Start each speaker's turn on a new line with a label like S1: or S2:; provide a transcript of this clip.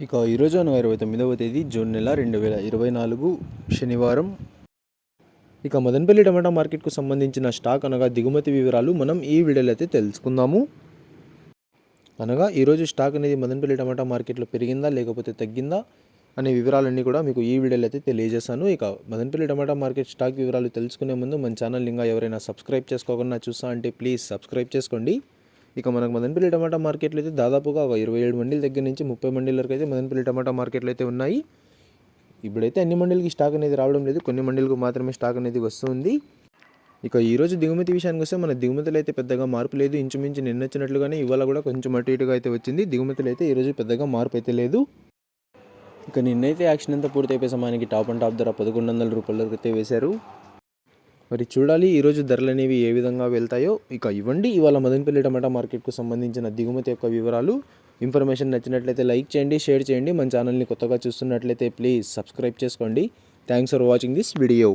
S1: ఈరోజు అనగా 29వ తేదీ జూన్ నెల 2024 శనివారం. మదనపల్లి టమాటా మార్కెట్కు సంబంధించిన స్టాక్ అనగా దిగుమతి వివరాలు మనం ఈ వీడియోలో అయితే తెలుసుకుందాము. ఈరోజు స్టాక్ అనేది మదనపల్లి టమాటా మార్కెట్లో పెరిగిందా లేకపోతే తగ్గిందా అనే వివరాలన్నీ కూడా మీకు ఈ వీడియోలో అయితే తెలియజేశాను. మదనపల్లి టమాటా మార్కెట్ స్టాక్ వివరాలు తెలుసుకునే ముందు మన ఛానల్ ఇంకా ఎవరైనా సబ్స్క్రైబ్ చేసుకోకుండా చూస్తా అంటే ప్లీజ్ సబ్స్క్రైబ్ చేసుకోండి. మనకు మదనపల్లి టమాటా మార్కెట్లో అయితే దాదాపుగా 27 మండీల దగ్గర నుంచి 30 మండీల వరకు అయితే మదనపల్లి టమాటా మార్కెట్లో అయితే ఉన్నాయి. ఇప్పుడైతే అన్ని మండీలకి స్టాక్ అనేది రావడం లేదు, కొన్ని మండీలకు మాత్రమే స్టాక్ అనేది వస్తుంది. ఈరోజు దిగుమతి విషయానికి వస్తే మన దిగుమతులు అయితే పెద్దగా మార్పు లేదు. ఇంచుమించు నిన్న వచ్చినట్లుగానే ఇవాళ కూడా కొంచెం అటు ఇటుగా అయితే వచ్చింది. దిగుమతులు అయితే ఈరోజు పెద్దగా మార్పు అయితే లేదు. నిన్నైతే యాక్షన్ అంతా పూర్తి అయిపోయే సమయానికి టాప్ అండ్ టాప్ ధర 1100 రూపాయల వరకు అయితే వేశారు. మరి చూడాలి ఈరోజు ధరలు అనేవి ఏ విధంగా వెళ్తాయో. ఇవ్వండి ఇవాళ మదనపల్లి టమాటా మార్కెట్కు సంబంధించిన దిగుమతి యొక్క వివరాలు. ఇన్ఫర్మేషన్ నచ్చినట్లయితే లైక్ చేయండి, షేర్ చేయండి. మన ఛానల్ని కొత్తగా చూస్తున్నట్లయితే ప్లీజ్ సబ్స్క్రైబ్ చేసుకోండి. Thanks for watching this video.